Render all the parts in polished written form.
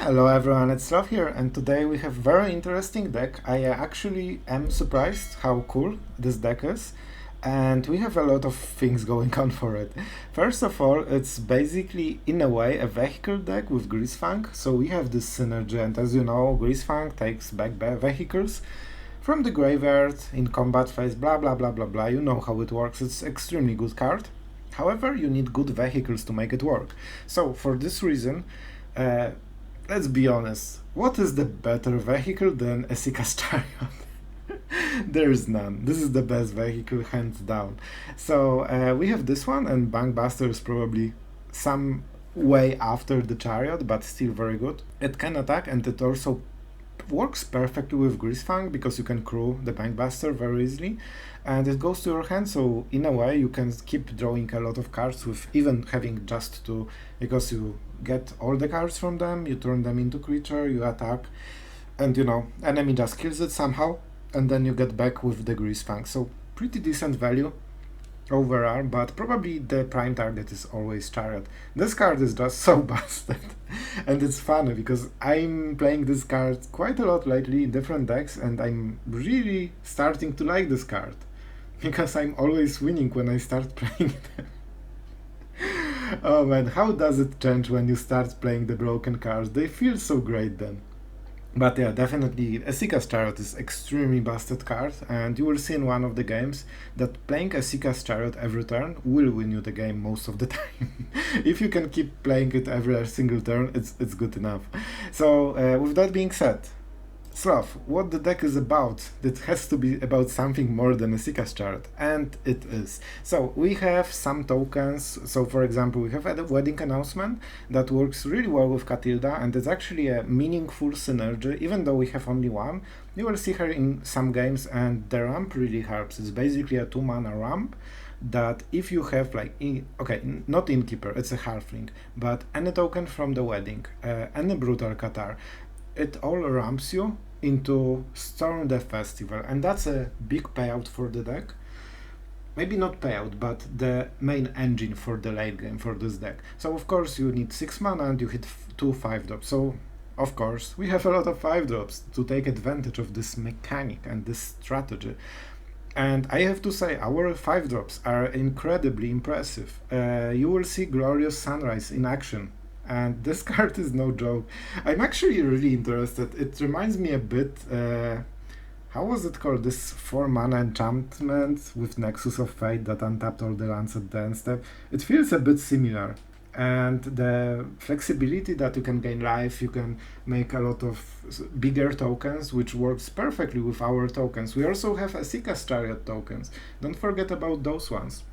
Hello everyone, it's Sloth here, and today we have very interesting deck. I actually am surprised how cool this deck is, and we have a lot of things going on for it. First of all, it's basically, in a way, a vehicle deck with Greasefang, so we have this synergy, and as you know, Greasefang takes back vehicles from the graveyard in combat phase, blah blah blah blah blah, you know how it works, it's extremely good card. However, you need good vehicles to make it work. So, for this reason, let's be honest, what is the better vehicle than Esika's Chariot? There is none. This is the best vehicle, hands down. So we have this one, and Bankbuster is probably some way after the Chariot, but still very good. It can attack, and it also works perfectly with Greasefang because you can crew the Bankbuster very easily, and it goes to your hand, so in a way you can keep drawing a lot of cards with even having just two, because you get all the cards from them, you turn them into creature, you attack, and you know, enemy just kills it somehow, and then you get back with the Greasefang. So pretty decent value overall, but probably the prime target is always Chariot. This card is just so busted, and it's funny because I'm playing this card quite a lot lately in different decks, and I'm really starting to like this card because I'm always winning when I start playing them. Oh man, how does it change when you start playing the broken cards? They feel so great then. But yeah, definitely Esika's Chariot is extremely busted card, and you will see in one of the games that playing Esika's Chariot every turn will win you the game most of the time. If you can keep playing it every single turn, it's good enough. So with that being said, Sloth, what the deck is about, it has to be about something more than Esika's Chariot, and it is. So we have some tokens, so for example we have a wedding announcement that works really well with Catilda, and it's actually a meaningful synergy, even though we have only one. You will see her in some games, and the ramp really helps. It's basically a 2-mana ramp that if you have like, not Innkeeper, it's a halfling, but any token from the wedding, any Brutal Cathar, it all ramps you into Storm the Festival, and that's a big payout for the deck. Maybe not payout, but the main engine for the late game for this deck. So of course you need 6 mana and you hit 2 5-drops. So of course we have a lot of 5-drops to take advantage of this mechanic and this strategy. And I have to say, our 5-drops are incredibly impressive. You will see Glorious Sunrise in action, and this card is no joke. I'm actually really interested. It reminds me a bit, how was it called? This 4-mana enchantment with Nexus of Fate that untapped all the lands at the end step. It feels a bit similar. And the flexibility that you can gain life, you can make a lot of bigger tokens, which works perfectly with our tokens. We also have Esika's Chariot tokens. Don't forget about those ones.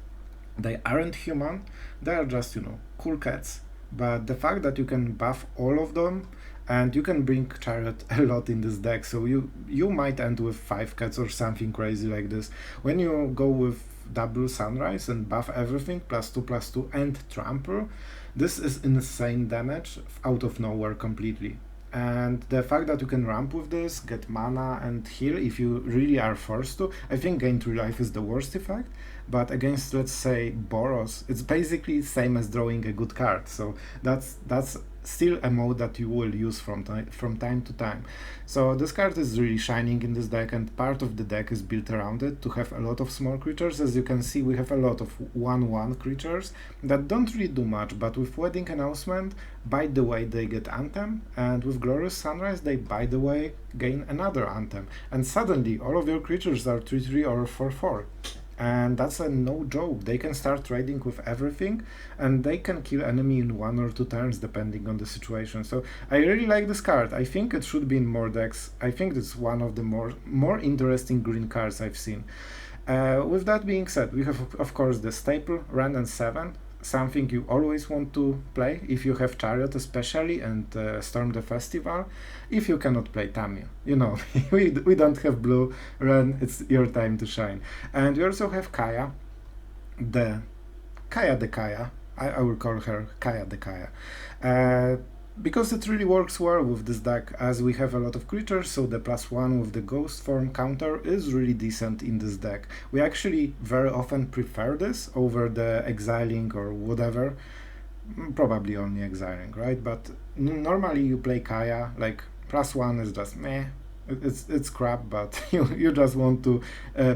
They aren't human, they are just, cool cats. But the fact that you can buff all of them, and you can bring Chariot a lot in this deck, so you might end with 5 cats or something crazy like this. When you go with double Sunrise and buff everything, +2/+2 and trample, this is insane damage out of nowhere completely. And the fact that you can ramp with this, get mana and heal if you really are forced to. I think gain 3 life is the worst effect, but against, let's say, Boros, it's basically same as drawing a good card. So that's still a mode that you will use from time to time. So this card is really shining in this deck, and part of the deck is built around it to have a lot of small creatures. As you can see, we have a lot of 1/1 creatures that don't really do much, but with Wedding Announcement, by the way, they get Anthem, and with Glorious Sunrise, they, by the way, gain another Anthem, and suddenly all of your creatures are 3/3 or 4/4. And that's a no joke. They can start trading with everything, and they can kill enemy in 1 or 2 turns depending on the situation. So I really like this card. I think it should be in more decks. I think it's one of the more interesting green cards I've seen. With that being said, we have of course the staple Wrenn and Seven, something you always want to play if you have Chariot especially, and Storm the Festival. If you cannot play Tammy, we don't have blue. Wrenn, it's your time to shine. And we also have Kaya the Kaya. I will call her Kaya the Kaya. Because it really works well with this deck, as we have a lot of creatures, so the +1 with the ghost form counter is really decent in this deck. We actually very often prefer this over the exiling or whatever, probably only exiling, right? But normally you play Kaya, like +1 is just meh. It's crap, but you just want to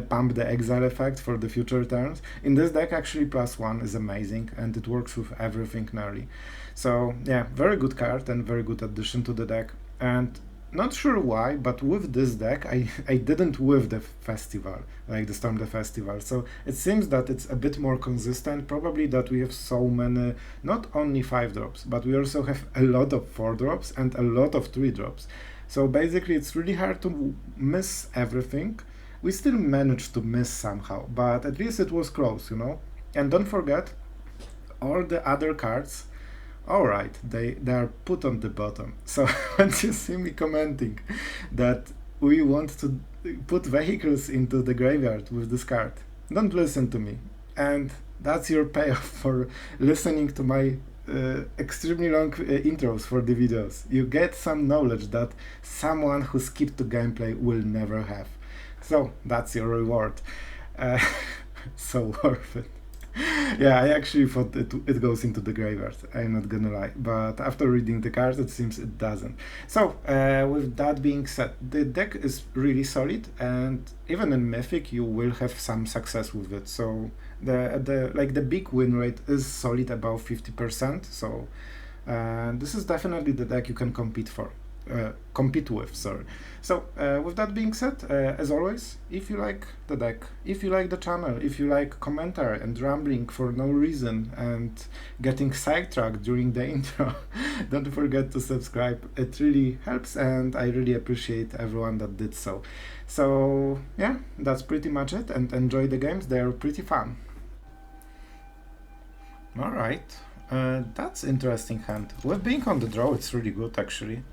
pump the exile effect for the future turns. In this deck, actually, +1 is amazing, and it works with everything nearly. So yeah, very good card and very good addition to the deck. And not sure why, but with this deck, I didn't with the festival, like the Storm the Festival. So it seems that it's a bit more consistent, probably that we have so many, not only 5-drops, but we also have a lot of 4-drops and a lot of 3-drops. So basically it's really hard to miss everything. We still managed to miss somehow, but at least it was close, you know? And don't forget, all the other cards, alright, they are put on the bottom. So when you see me commenting that we want to put vehicles into the graveyard with this card, don't listen to me. And that's your payoff for listening to my extremely long intros for the videos. You get some knowledge that someone who skipped to gameplay will never have. So that's your reward. So worth it. Yeah, I actually thought it goes into the graveyard, I'm not gonna lie, but after reading the cards it seems it doesn't. So with that being said, the deck is really solid, and even in Mythic you will have some success with it. So the big win rate is solid, above 50%. So this is definitely the deck you can compete with. Sorry. So with that being said, as always, if you like the deck, if you like the channel, if you like commentary and rambling for no reason and getting sidetracked during the intro, don't forget to subscribe. It really helps, and I really appreciate everyone that did so. So yeah, that's pretty much it, and enjoy the games, they're pretty fun. Alright, that's interesting hand. With being on the draw, it's really good actually.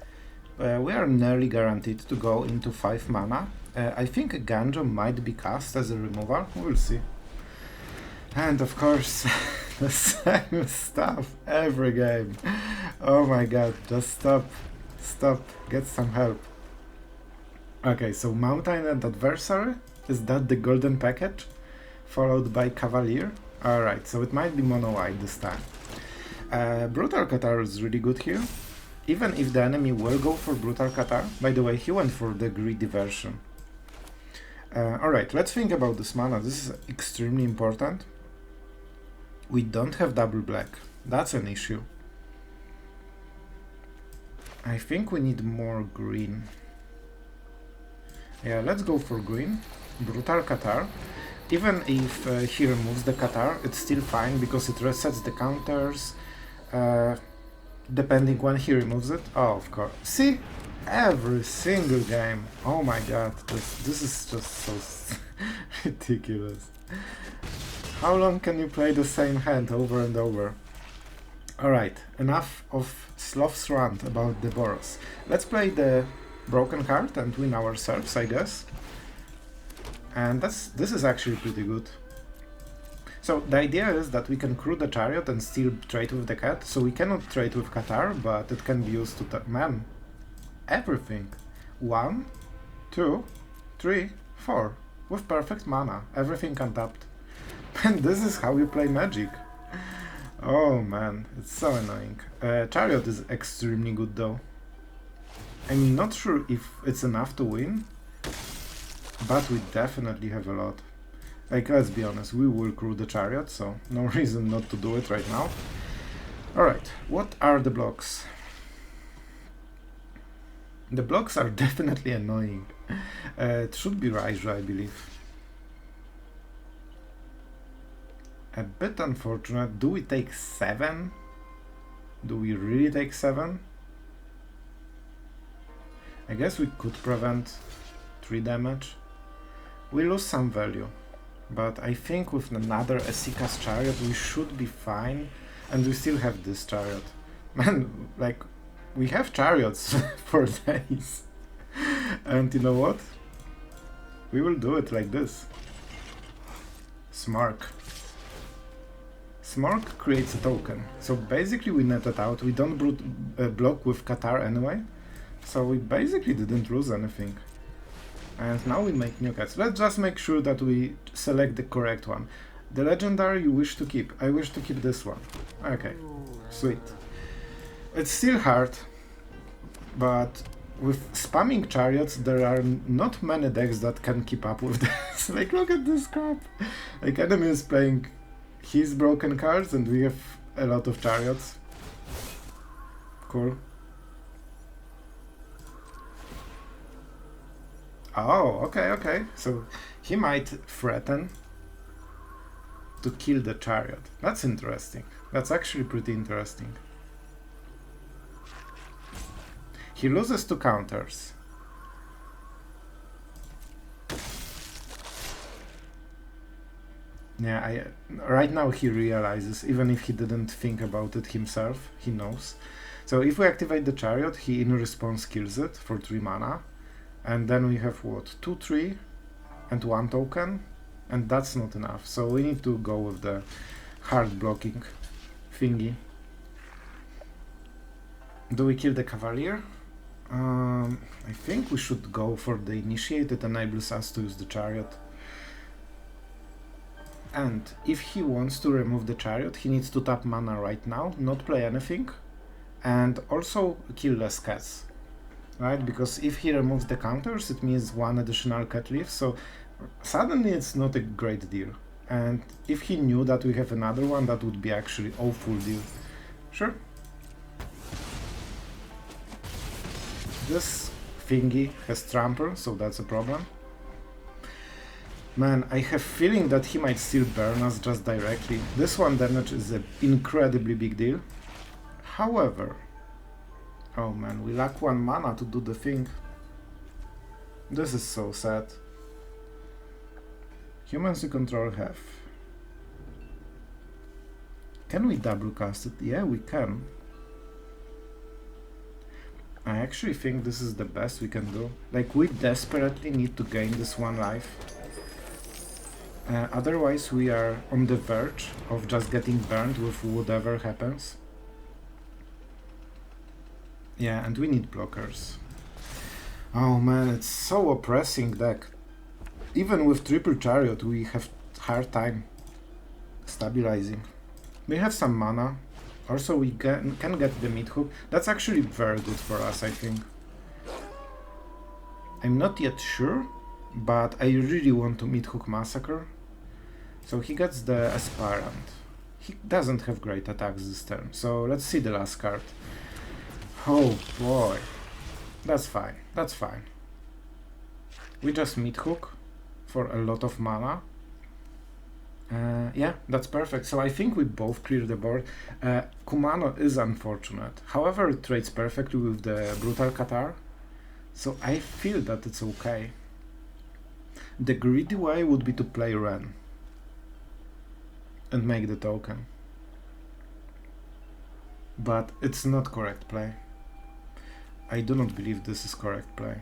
We are nearly guaranteed to go into 5 mana. I think Ganjo might be cast as a removal, we'll see. And of course, the same stuff every game. Oh my god, just stop, get some help. Okay, so Mountain and Adversary, is that the golden package? Followed by Cavalier? Alright, so it might be mono white this time. Brutal Cathar is really good here. Even if the enemy will go for Brutal Cathar, by the way, he went for the greedy version. Alright, let's think about this mana, this is extremely important. We don't have double black, that's an issue. I think we need more green. Yeah, let's go for green. Brutal Cathar. Even if he removes the Cathar, it's still fine because it resets the counters. Depending when he removes it. Oh, of course. See? Every single game. Oh my god. This is just so ridiculous. How long can you play the same hand over and over? Alright, enough of Sloth's rant about the Boros. Let's play the broken card and win ourselves, I guess. And this is actually pretty good. So the idea is that we can crew the Chariot and still trade with the cat. So we cannot trade with Cathar, but it can be used to man, everything. 1, 2, 3, 4. With perfect mana, everything untapped. And this is how you play Magic. Oh man, it's so annoying. Chariot is extremely good though. I'm not sure if it's enough to win, but we definitely have a lot. Like, let's be honest, we will crew the Chariot, so no reason not to do it right now. Alright, what are the blocks? The blocks are definitely annoying. It should be Hydra, I believe. A bit unfortunate. Do we take 7? Do we really take 7? I guess we could prevent 3 damage. We lose some value. But I think with another Esika's Chariot we should be fine, and we still have this Chariot. Man, like, we have Chariots for days. And you know what? We will do it like this. Smark. Smark creates a token. So basically we net it out. We don't block with Cathar anyway. So we basically didn't lose anything. And now we make new cats. Let's just make sure that we select the correct one. The legendary you wish to keep. I wish to keep this one. Okay. Sweet. It's still hard, but with spamming chariots, there are not many decks that can keep up with this. Like, look at this crap. Like, enemy is playing his broken cards, and we have a lot of chariots. Cool. Oh, okay. So he might threaten to kill the chariot. That's interesting. That's actually pretty interesting. He loses 2 counters. Yeah, right now he realizes, even if he didn't think about it himself, he knows. So if we activate the chariot, he in response kills it for 3 mana. And then we have what? 2, 3 and 1 token. And that's not enough. So we need to go with the hard blocking thingy. Do we kill the Cavalier? I think we should go for the Initiate. It enables us to use the Chariot. And if he wants to remove the Chariot, he needs to tap mana right now, not play anything, and also kill less cats. Right? Because if he removes the counters, it means 1 additional cat leaf, so suddenly it's not a great deal. And if he knew that we have another one, that would be actually awful deal. Sure. This thingy has trample, so that's a problem. Man, I have feeling that he might still burn us just directly. This 1 damage is an incredibly big deal. However, oh man, we lack 1 mana to do the thing. This is so sad. Humans we control have. Can we double cast it? Yeah, we can. I actually think this is the best we can do. Like, we desperately need to gain this 1 life. Otherwise we are on the verge of just getting burned with whatever happens. Yeah, and we need blockers. Oh man, it's so oppressing deck. Even with triple chariot we have hard time stabilizing. We have some mana. Also we can get the Meathook. That's actually very good for us, I think. I'm not yet sure, but I really want to Meathook Massacre. So he gets the Aspirant. He doesn't have great attacks this turn, so let's see the last card. Oh boy. That's fine, that's fine. We just Meathook for a lot of mana. Yeah, that's perfect. So I think we both clear the board. Kumano is unfortunate. However, it trades perfectly with the Brutal Cathar. So I feel that it's okay. The greedy way would be to play Wrenn and make the token. But it's not correct play. I do not believe this is correct play.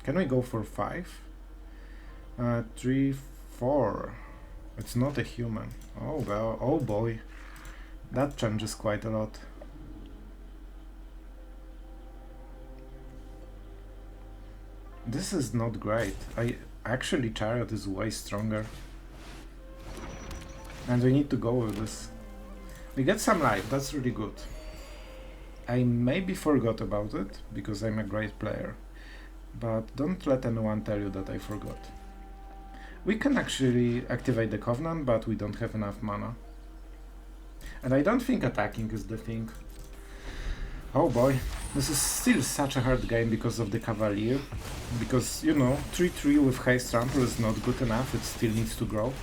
Can we go for 5? 3, 4. It's not a human. Oh well, oh boy. That changes quite a lot. This is not great. Actually Chariot is way stronger. And we need to go with this. We get some life, that's really good. I maybe forgot about it, because I'm a great player. But don't let anyone tell you that I forgot. We can actually activate the Covenant, but we don't have enough mana. And I don't think attacking is the thing. Oh boy, this is still such a hard game because of the Cavalier. Because, you know, 3-3 with high trample is not good enough, it still needs to grow.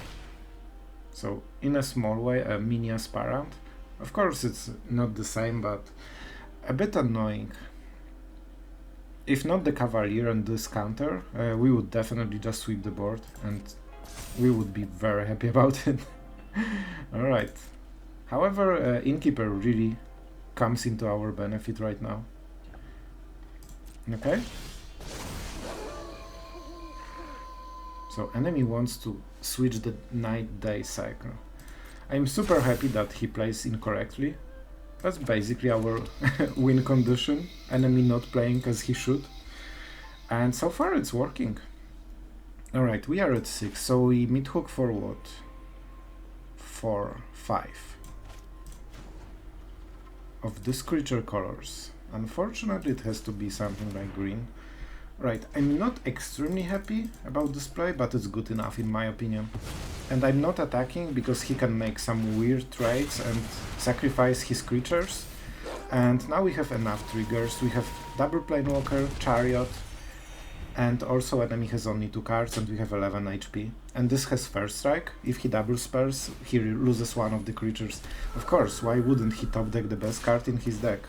So, in a small way, a mini Aspirant. Of course, it's not the same, but a bit annoying. If not the Cavalier and this counter, we would definitely just sweep the board, and we would be very happy about it. Alright. However, Innkeeper really comes into our benefit right now. Okay? So enemy wants to switch the night-day cycle. I'm super happy that he plays incorrectly. That's basically our win condition. Enemy not playing as he should. And so far it's working. Alright, we are at 6, so we Meathook for what? 4, 5. of this creature colors. Unfortunately, it has to be something like green. Right, I'm not extremely happy about this play, but it's good enough in my opinion. And I'm not attacking because he can make some weird trades and sacrifice his creatures. And now we have enough triggers. We have double Planewalker, Chariot, and also enemy has only 2 cards and we have 11 HP. And this has First Strike. If he double spells, he loses one of the creatures. Of course, why wouldn't he top deck the best card in his deck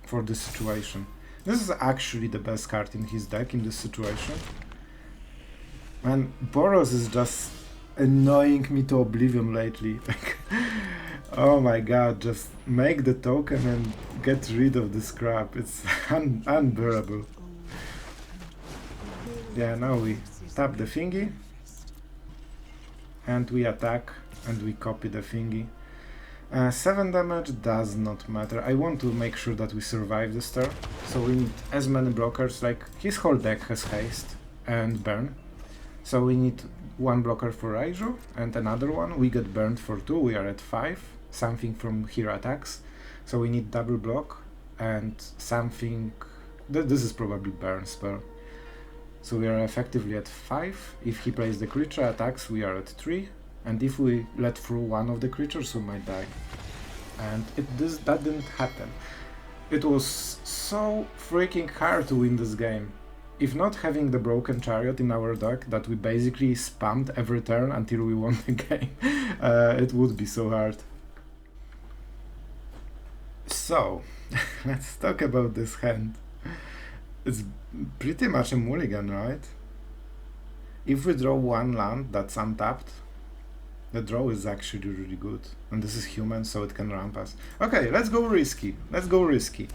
for this situation? This is actually the best card in his deck in this situation. And Boros is just annoying me to oblivion lately. Oh my god, just make the token and get rid of this crap. It's unbearable. Yeah, now we tap the thingy. And we attack and we copy the thingy. 7 damage does not matter. I want to make sure that we survive this turn. So we need as many blockers, like his whole deck has haste and burn. So we need 1 blocker for Raiju and another one. We get burned for 2, we are at 5. Something from here attacks. So we need double block and something... This is probably burn spell. So we are effectively at 5. If he plays the creature attacks, we are at 3. And if we let through one of the creatures, we might die. And that didn't happen. It was so freaking hard to win this game. If not having the broken Chariot in our deck that we basically spammed every turn until we won the game, it would be so hard. So, let's talk about this hand. It's pretty much a mulligan, right? If we draw 1 land that's untapped, the draw is actually really good. And this is human, so it can ramp us. Okay, let's go risky. Let's go risky.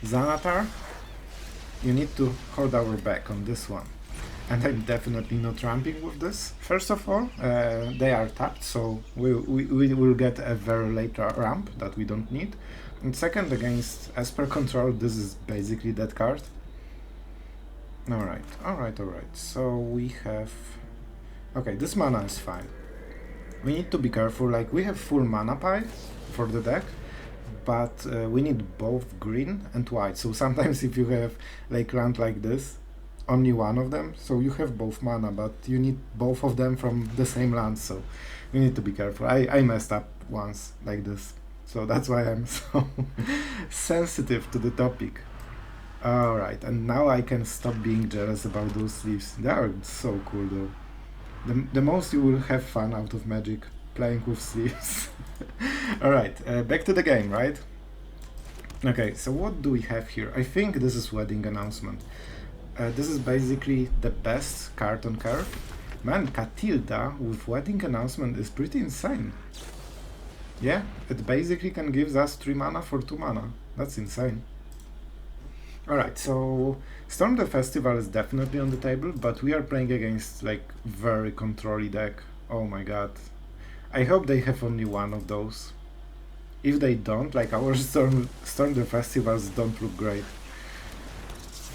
Xanatar, you need to hold our back on this one. And I'm definitely not ramping with this. First of all, they are tapped, so we will get a very late ramp that we don't need. And second, against Esper Control, this is basically that card. Alright. So we have... Okay, this mana is fine. We need to be careful, like we have full mana pie for the deck, but we need both green and white. So sometimes if you have like land like this, only one of them, so you have both mana, but you need both of them from the same land, so we need to be careful. I messed up once like this, so that's why I'm so sensitive to the topic. Alright, and now I can stop being jealous about those sleeves. They are so cool though. The most you will have fun out of Magic, playing with sleeves. Alright, back to the game, right? Okay, so what do we have here? I think this is Wedding Announcement. This is basically the best card on curve. Man, Catilda with Wedding Announcement is pretty insane. Yeah, it basically can give us 3 mana for 2 mana. That's insane. Alright, so Storm the Festival is definitely on the table, but we are playing against like very control-y deck. Oh my god. I hope they have only one of those. If they don't, like our Storm the Festivals don't look great.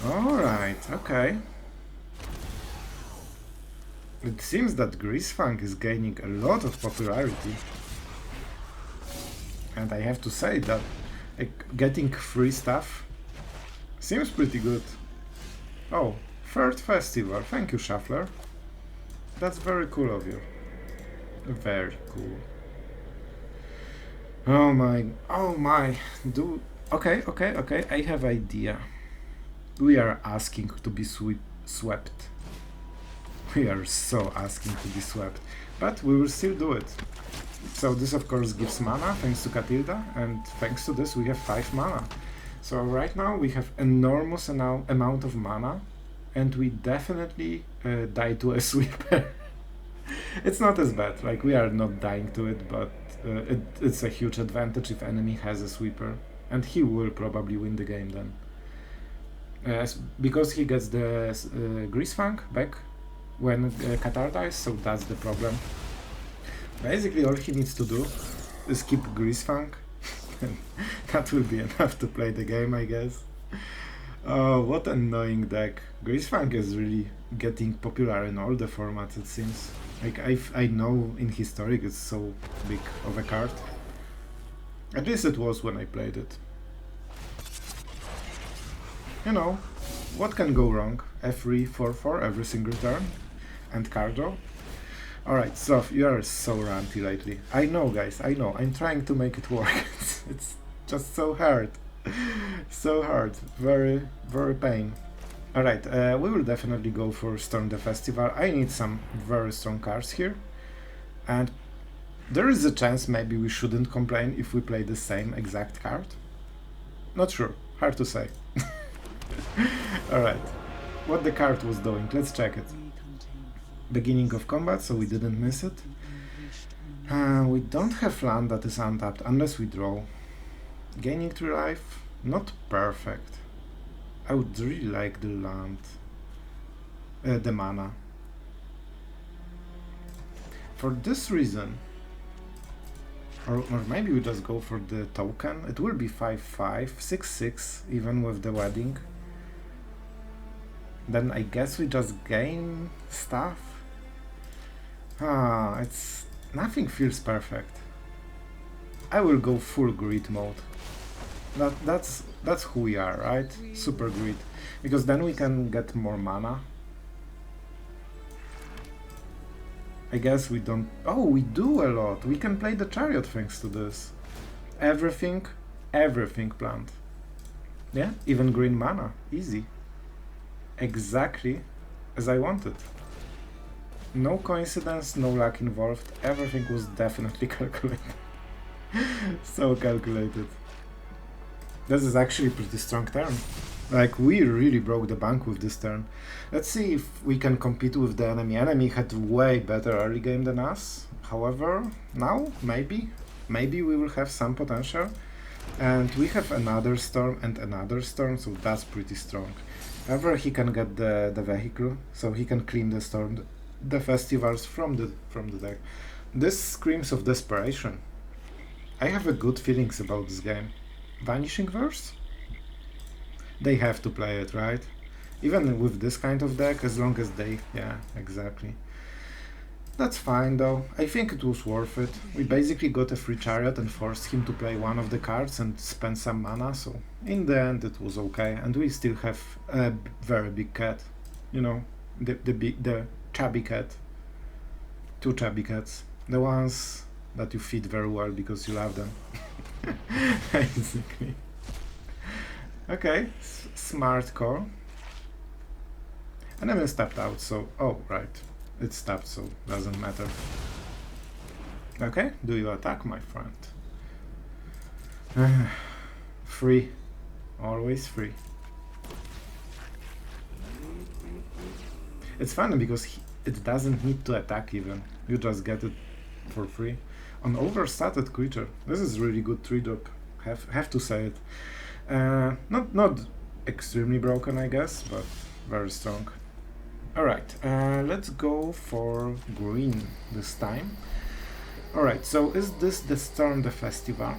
Alright, okay. It seems that Greasefang is gaining a lot of popularity. And I have to say that like, getting free stuff seems pretty good. Oh, 3rd festival. Thank you, Shuffler. That's very cool of you. Very cool. Oh my. Okay. I have idea. We are asking to be swept. We are so asking to be swept. But we will still do it. So this of course gives mana, thanks to Catilda, and thanks to this we have 5 mana. So right now we have enormous amount of mana, and we definitely die to a sweeper. It's not as bad, like we are not dying to it, but it's a huge advantage if enemy has a sweeper, and he will probably win the game then. Because he gets the Greasefang back when Cathar dies, so that's the problem. Basically all he needs to do is keep Greasefang. That will be enough to play the game, I guess. Oh, what an annoying deck. Greasefang is really getting popular in all the formats, it seems. Like, I know in Historic it's so big of a card. At least it was when I played it. You know, what can go wrong? F3, 4-4 every single turn. And card draw. Alright, Sloth, you are so ranty lately. I know, guys, I know. I'm trying to make it work. It's just so hard. So hard. Very, very pain. Alright, we will definitely go for Storm the Festival. I need some very strong cards here. And there is a chance maybe we shouldn't complain if we play the same exact card. Not sure. Hard to say. Alright. What the card was doing, let's check it. Beginning of combat, so we didn't miss it. We don't have land that is untapped unless we draw. Gaining 3 life, not perfect. I would really like the land, the mana. For this reason, or maybe we just go for the token. It will be 5-5, 6-6, even with the wedding. Then I guess we just gain stuff. It's nothing feels perfect. I will go full greed mode. That's who we are, right? Super greed, because then we can get more mana. I guess we don't. Oh, we do a lot. We can play the Chariot thanks to this. Everything planned. Yeah, even green mana, easy. Exactly as I wanted. No coincidence, no luck involved. Everything was definitely calculated. So calculated. This is actually a pretty strong turn. Like, we really broke the bank with this turn. Let's see if we can compete with the enemy. Enemy had way better early game than us. However, now, maybe we will have some potential. And we have another storm and another storm, so that's pretty strong. However, he can get the vehicle, so he can clean the storm, the festivals from the deck. This screams of desperation. I have a good feelings about this game. Vanishing Verse? They have to play it, right? Even with this kind of deck, as long as they... yeah, exactly. That's fine though. I think it was worth it. We basically got a free Chariot and forced him to play one of the cards and spend some mana, so in the end it was okay. And we still have a very big cat. You know, the chubby cat. 2 chubby cats. The ones that you feed very well because you love them. Basically. Okay, smart call. Enemy stepped out, so... oh, right. It's stopped, so doesn't matter. Okay, do you attack, my friend? Free. Always free. It's funny because it doesn't need to attack even. You just get it for free. An overstated creature. This is really good 3-drop. Have to say it. Not extremely broken, I guess, but very strong. Alright, let's go for green this time. Alright, so is this the Storm the Festival?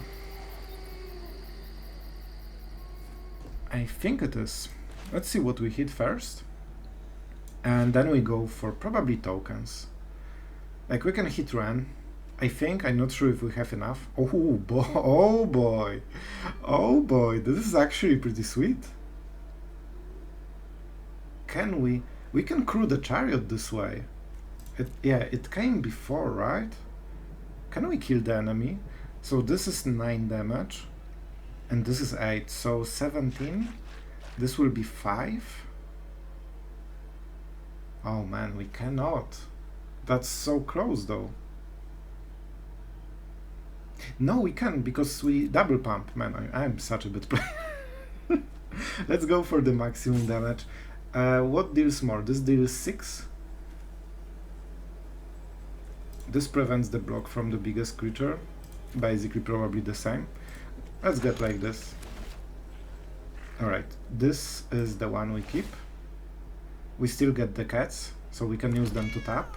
I think it is. Let's see what we hit first. And then we go for probably tokens. Like, we can hit Wrenn. I think, I'm not sure if we have enough. Oh boy, oh boy, oh boy, this is actually pretty sweet. Can we can crew the Chariot this way. Yeah, it came before, right? Can we kill the enemy? So this is 9 damage, and this is 8, so 17. This will be 5. Oh man, we cannot. That's so close though. No, we can, because we double pump. Man, I'm such a bad player. Let's go for the maximum damage. What deals more? This deals 6. This prevents the block from the biggest creature. Basically, probably the same. Let's get like this. Alright, this is the one we keep. We still get the cats, so we can use them to tap.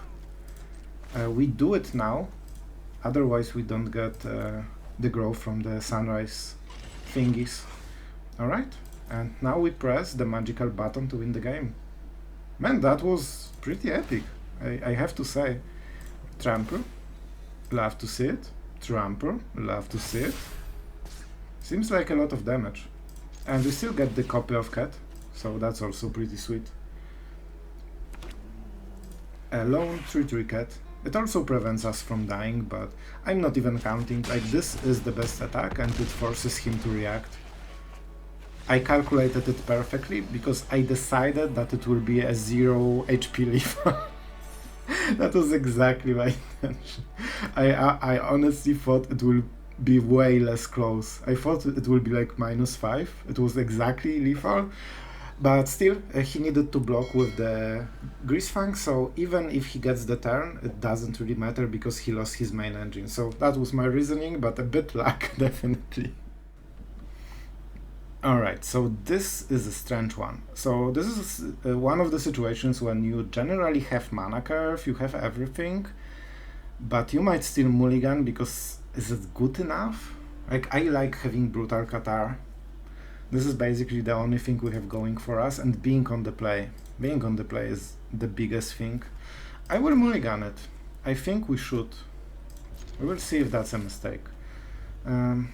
We do it now. Otherwise, we don't get the growth from the sunrise thingies. Alright, and now we press the magical button to win the game. Man, that was pretty epic, I have to say. Trample, love to see it. Trample, love to see it. Seems like a lot of damage. And we still get the copy of Cat, so that's also pretty sweet. A lone 3/3 Cat. It also prevents us from dying, but I'm not even counting. Like, this is the best attack and it forces him to react. I calculated it perfectly because I decided that it will be a 0 HP leaf. That was exactly my intention. I honestly thought it will be way less close. I thought it will be like -5. It was exactly lethal, but still he needed to block with the Greasefang, so even if he gets the turn, it doesn't really matter because he lost his main engine. So that was my reasoning, but a bit luck, definitely. Alright, so this is a strange one. So this is one of the situations when you generally have mana curve, you have everything, but you might still mulligan because is it good enough? Like, I like having Brutal Cathar. This is basically the only thing we have going for us, and being on the play. Being on the play is the biggest thing. I will mulligan it. I think we should. We will see if that's a mistake. Man,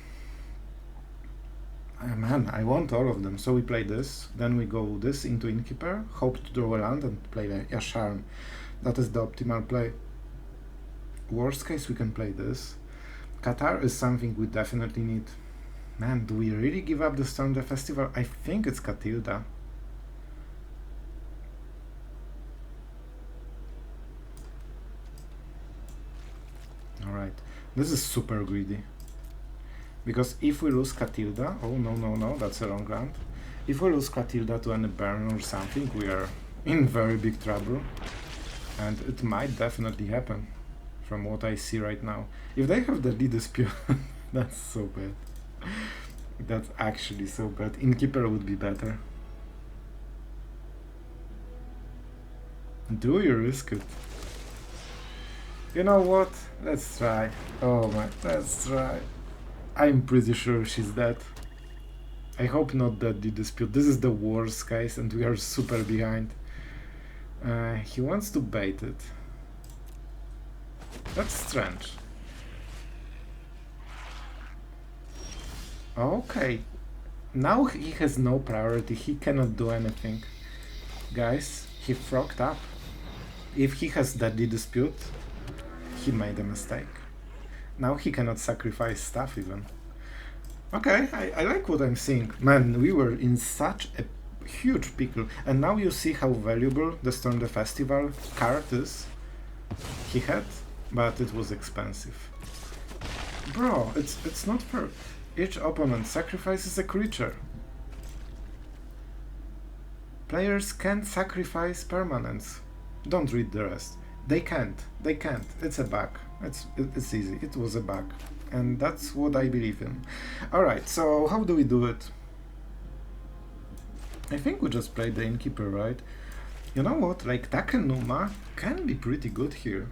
I want all of them. So we play this, then we go this into Innkeeper, hope to draw a land and play the Yasharn. That is the optimal play. Worst case, we can play this. Cathar is something we definitely need. Man, do we really give up the Storm the Festival? I think it's Catilda. Alright, this is super greedy. Because if we lose Catilda, oh no, that's a wrong land. If we lose Catilda to any burn or something, we are in very big trouble. And it might definitely happen, from what I see right now. If they have the lead dispute, that's so bad. That's actually so bad. Innkeeper would be better. Do you risk it? You know what? Let's try. Oh my, let's try. I'm pretty sure she's dead. I hope not that the dispute. This is the worst case and we are super behind. He wants to bait it. That's strange. Okay. Now he has no priority. He cannot do anything. Guys, he frogged up. If he has deadly dispute, he made a mistake. Now he cannot sacrifice stuff even. Okay, I like what I'm seeing. Man, we were in such a huge pickle. And now you see how valuable the Storm the Festival card is. He had, but it was expensive. Bro, it's not fair. Each opponent sacrifices a creature. Players can sacrifice permanents. Don't read the rest. They can't. They can't. It's a bug. It's easy. It was a bug. And that's what I believe in. Alright, so how do we do it? I think we just played the Innkeeper, right? You know what? Like, Takenuma can be pretty good here.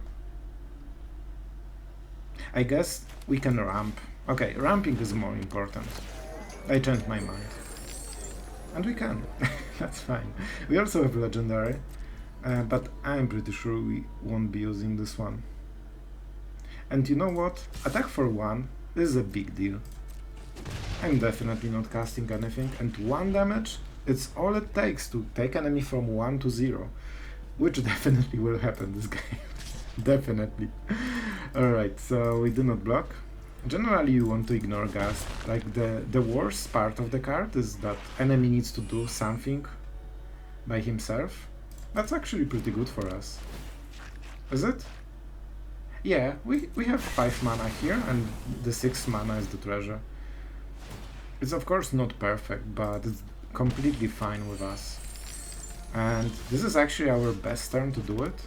I guess we can ramp. Okay, ramping is more important. I changed my mind. And we can. That's fine. We also have Legendary. But I'm pretty sure we won't be using this one. And you know what? Attack for 1 is a big deal. I'm definitely not casting anything, and 1 damage, it's all it takes to take enemy from 1 to 0. Which definitely will happen this game. Definitely. Alright, so we do not block. Generally you want to ignore Gas. Like, the worst part of the card is that enemy needs to do something by himself. That's actually pretty good for us. Is it? Yeah, we have 5 mana here, and the 6th mana is the treasure. It's of course not perfect, but it's completely fine with us. And this is actually our best turn to do it,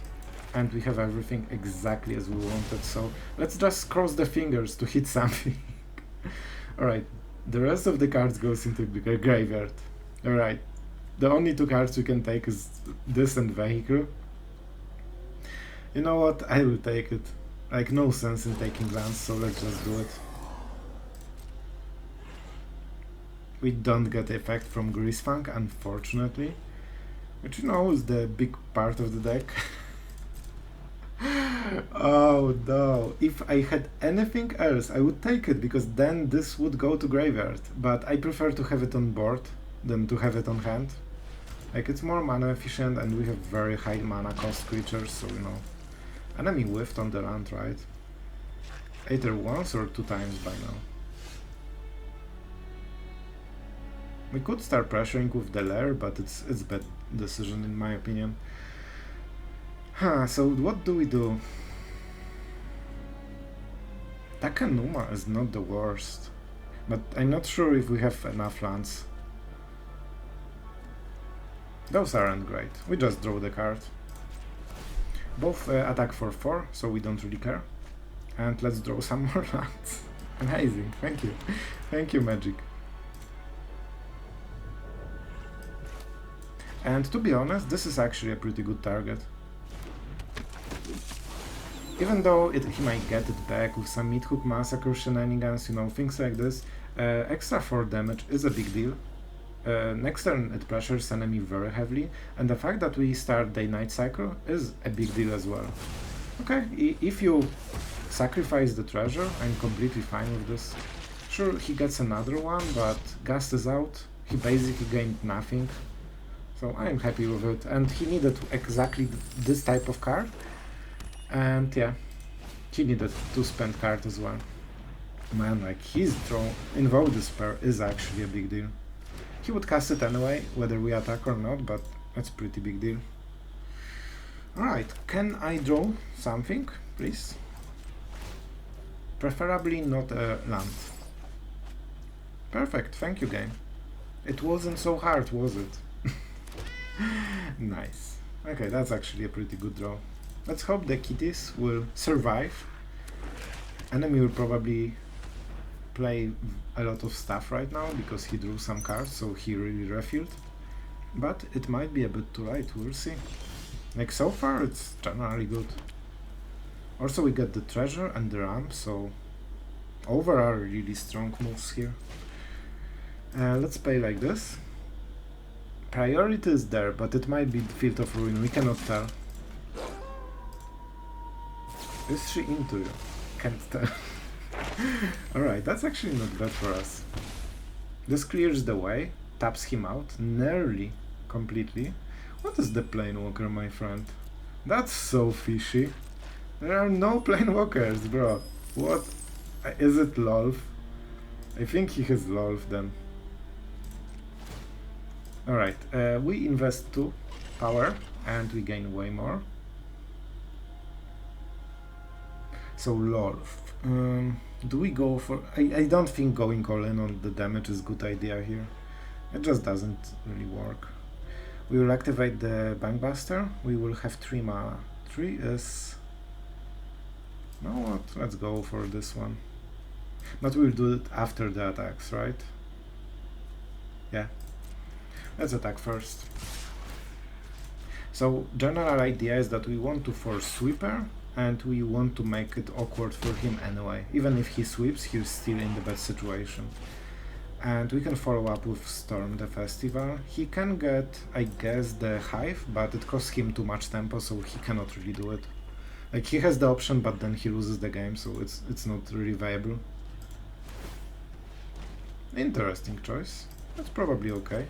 and we have everything exactly as we wanted, so let's just cross the fingers to hit something. Alright, the rest of the cards goes into the graveyard. Alright, the only 2 cards we can take is this and Vehicle. You know what, I will take it. Like, no sense in taking lands, so let's just do it. We don't get effect from Greasefang, unfortunately. Which, you know, is the big part of the deck. Oh no, if I had anything else I would take it, because then this would go to graveyard, but I prefer to have it on board than to have it on hand. Like, it's more mana efficient and we have very high mana cost creatures, so you know. Enemy whiffed on the land, right? Either once or 2 times by now. We could start pressuring with the Lair, but it's bad decision in my opinion. Huh, so what do we do? Takenuma is not the worst, but I'm not sure if we have enough lands. Those aren't great, we just draw the card. Both attack for 4, so we don't really care. And let's draw some more lands. Amazing, thank you. Thank you, Magic. And to be honest, this is actually a pretty good target. Even though he might get it back with some Meathook Massacre shenanigans, you know, things like this, extra 4 damage is a big deal. Next turn it pressures enemy very heavily, and the fact that we start day-night cycle is a big deal as well. Okay, if you sacrifice the treasure, I'm completely fine with this. Sure, he gets another one, but Gast is out, he basically gained nothing. So I'm happy with it, and he needed exactly this type of card. And yeah, he needed to spend card as well. Man, like, his draw Invoke Despair is actually a big deal. He would cast it anyway, whether we attack or not, but that's a pretty big deal. Alright, can I draw something, please? Preferably not a land. Perfect, thank you, game. It wasn't so hard, was it? Nice. Okay, that's actually a pretty good draw. Let's hope the kitties will survive. Enemy will probably play a lot of stuff right now because he drew some cards, so he really refilled. But it might be a bit too late, we'll see. Like, so far it's generally good. Also we get the treasure and the ramp, so overall really strong moves here. Let's play like this. Priority is there, but it might be the Field of Ruin, we cannot tell. Is she into you? Can't tell. Alright, that's actually not bad for us. This clears the way, taps him out, nearly completely. What is the Planewalker, my friend? That's so fishy. There are no Planewalkers, bro. What? Is it Lolf? I think he has Lolf then. Alright, we invest 2 power and we gain way more. So Lolf. Do we go for... I don't think going all in on the damage is a good idea here. It just doesn't really work. We will activate the Bankbuster. We will have 3 mana. 3 is... No, what? Let's go for this one. But we'll do it after the attacks, right? Yeah. Let's attack first. So, general idea is that we want to force Sweeper, and we want to make it awkward for him anyway. Even if he sweeps, he's still in the bad situation. And we can follow up with Storm the Festival. He can get, I guess, the Hive, but it costs him too much tempo, so he cannot really do it. Like, he has the option, but then he loses the game, so it's not really viable. Interesting choice. That's probably okay.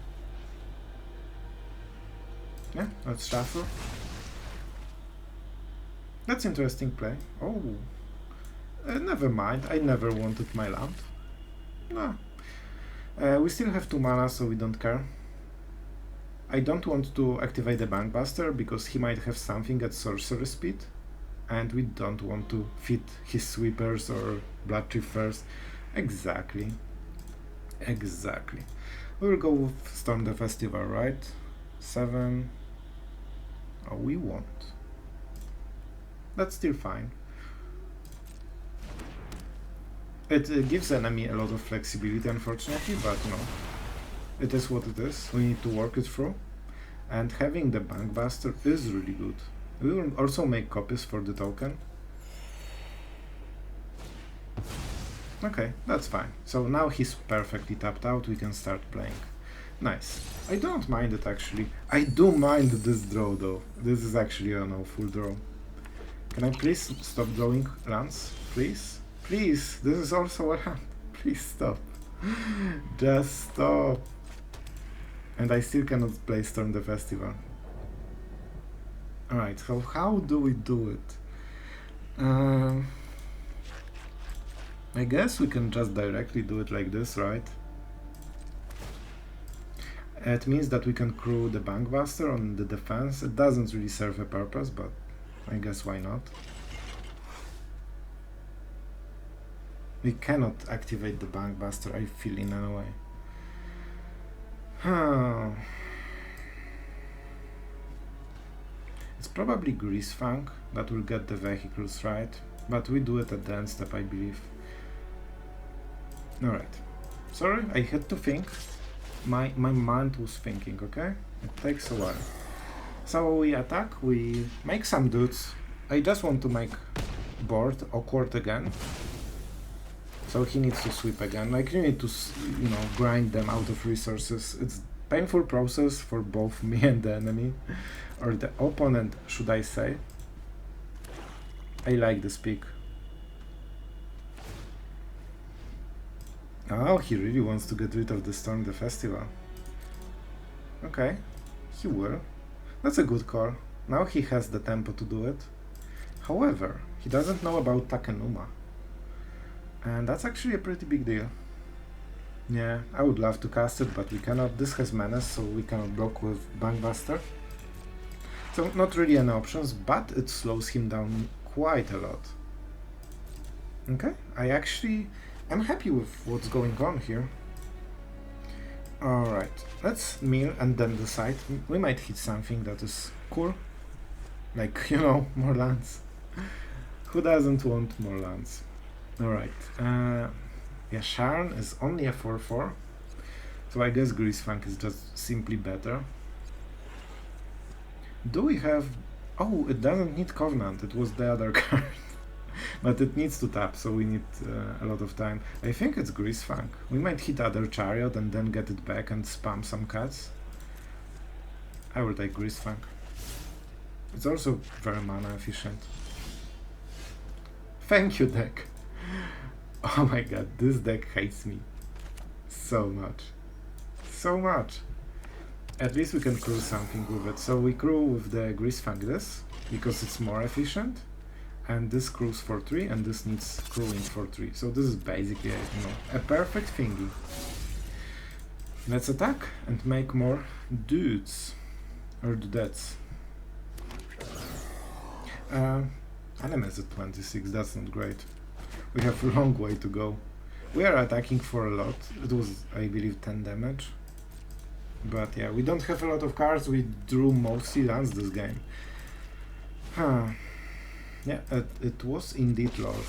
Yeah, let's shuffle. That's interesting play. Oh, never mind. I never wanted my land. No. We still have 2 mana, so we don't care. I don't want to activate the Bankbuster because he might have something at sorcery speed, and we don't want to fit his sweepers or Bloodchief first. Exactly. Exactly. We'll go with Storm the Festival, right? 7. Oh, we won't. That's still fine. It gives enemy a lot of flexibility, unfortunately, but you know, it is what it is. We need to work it through. And having the Bankbuster is really good. We will also make copies for the token. Okay, that's fine. So now he's perfectly tapped out, we can start playing. Nice. I don't mind it actually. I do mind this draw though. This is actually an awful draw. Can I please stop drawing lands? Please? Please! This is also a land. Please stop. Just stop. And I still cannot play Storm the Festival. Alright, so how do we do it? I guess we can just directly do it like this, right? It means that we can crew the Bankbuster on the defense. It doesn't really serve a purpose, but I guess why not? We cannot activate the Bankbuster, I feel, in any way. It's probably Greasefang that will get the vehicles right, but we do it at the end step, I believe. Alright. Sorry, I had to think. My mind was thinking, okay? It takes a while. So we attack, we make some dudes. I just want to make board awkward again. So he needs to sweep again. Like, you need to, you know, grind them out of resources. It's a painful process for both me and the enemy. Or the opponent, should I say. I like this pick. Oh, he really wants to get rid of the Storm the Festival. Okay, he will. That's a good call. Now he has the tempo to do it. However, he doesn't know about Takenuma. And that's actually a pretty big deal. Yeah, I would love to cast it, but we cannot. This has Menace, so we cannot block with Bankbuster. So not really any options, but it slows him down quite a lot. Okay, I'm happy with what's going on here. Alright, let's mill and then decide. We might hit something that is cool. Like, you know, more lands. Who doesn't want more lands? Alright, Yasharn is only a 4/4. So I guess Greasefang is just simply better. Do we have... Oh, it doesn't need Covenant, it was the other card. But it needs to tap, so we need a lot of time. I think it's Greasefang. We might hit other Chariot and then get it back and spam some cats. I will take Greasefang. It's also very mana efficient. Thank you, deck. Oh my god, this deck hates me. So much. So much. At least we can crew something with it. So we crew with the Greasefang this, because it's more efficient. And this crews for 3, and this needs crewing for 3. So this is basically a perfect thingy. Let's attack and make more dudes. Or dudettes. Enemies at 26, that's not great. We have a long way to go. We are attacking for a lot. It was, I believe, 10 damage. But yeah, we don't have a lot of cards. We drew mostly lands this game. Yeah, it was indeed love.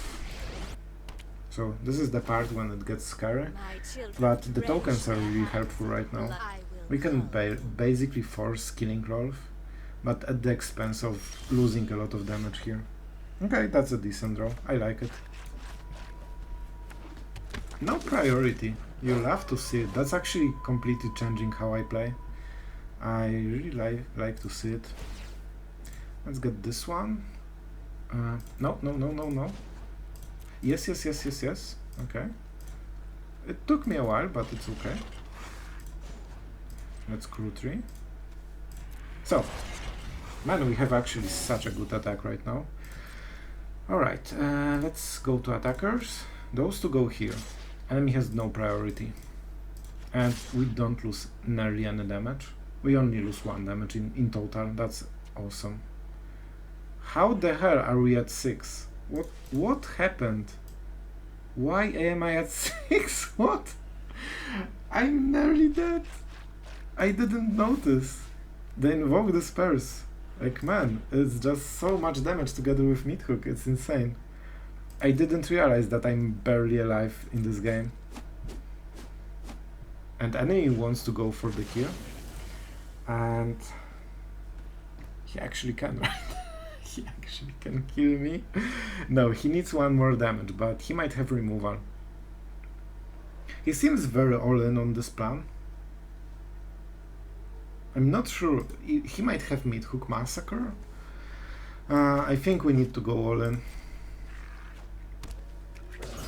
So this is the part when it gets scary. But the tokens are really helpful right now. We can basically force killing Rolf, but at the expense of losing a lot of damage here. Okay, that's a decent draw. I like it. No priority. You'll have to see it. That's actually completely changing how I play. I really like to see it. Let's get this one. No. Yes. Okay. It took me a while, but it's okay. Let's crew 3. So, man, we have actually such a good attack right now. Alright, let's go to attackers. Those two go here. Enemy has no priority. And we don't lose nearly any damage. We only lose 1 damage in total. That's awesome. How the hell are we at 6? What happened? Why am I at 6? What? I'm nearly dead. I didn't notice. They invoke the spurs. Like, man, it's just so much damage together with Meathook. It's insane. I didn't realize that I'm barely alive in this game. And enemy wants to go for the kill. And he actually can, right? He actually can kill me. No, he needs 1 more damage, but he might have removal. He seems very all-in on this plan. I'm not sure. He might have Meathook Massacre. I think we need to go all in.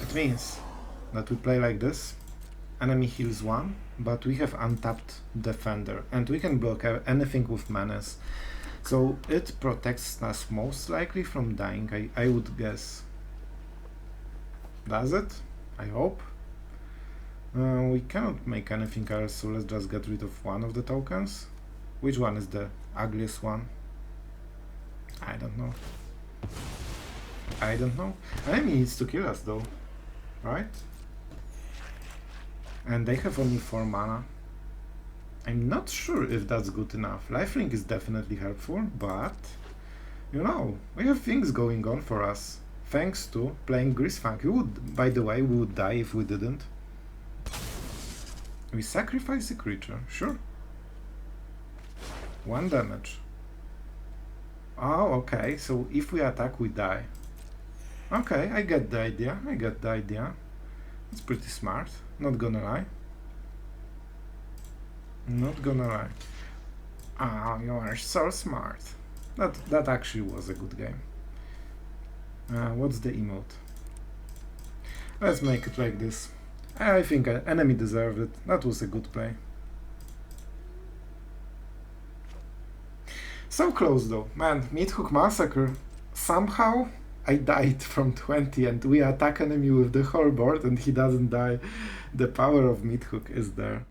It means that we play like this. Enemy heals 1, but we have untapped defender, and we can block anything with menace. So it protects us most likely from dying, I would guess. Does it? I hope. We cannot make anything else, so let's just get rid of one of the tokens. Which one is the ugliest one? I don't know. I don't know. Enemy needs to kill us though, right? And they have only 4 mana. I'm not sure if that's good enough. Lifelink is definitely helpful, but you know, we have things going on for us. Thanks to playing Greasefang. We would, by the way, we would die if we didn't. We sacrifice a creature, sure. 1 damage. Oh, okay, so if we attack, we die. Okay, I get the idea, It's pretty smart, not gonna lie. Not gonna lie. Ah, you are so smart. That actually was a good game. What's the emote? Let's make it like this. I think enemy deserved it. That was a good play. So close though. Man, Meathook Massacre. Somehow I died from 20 and we attack enemy with the whole board and he doesn't die. The power of Meathook is there.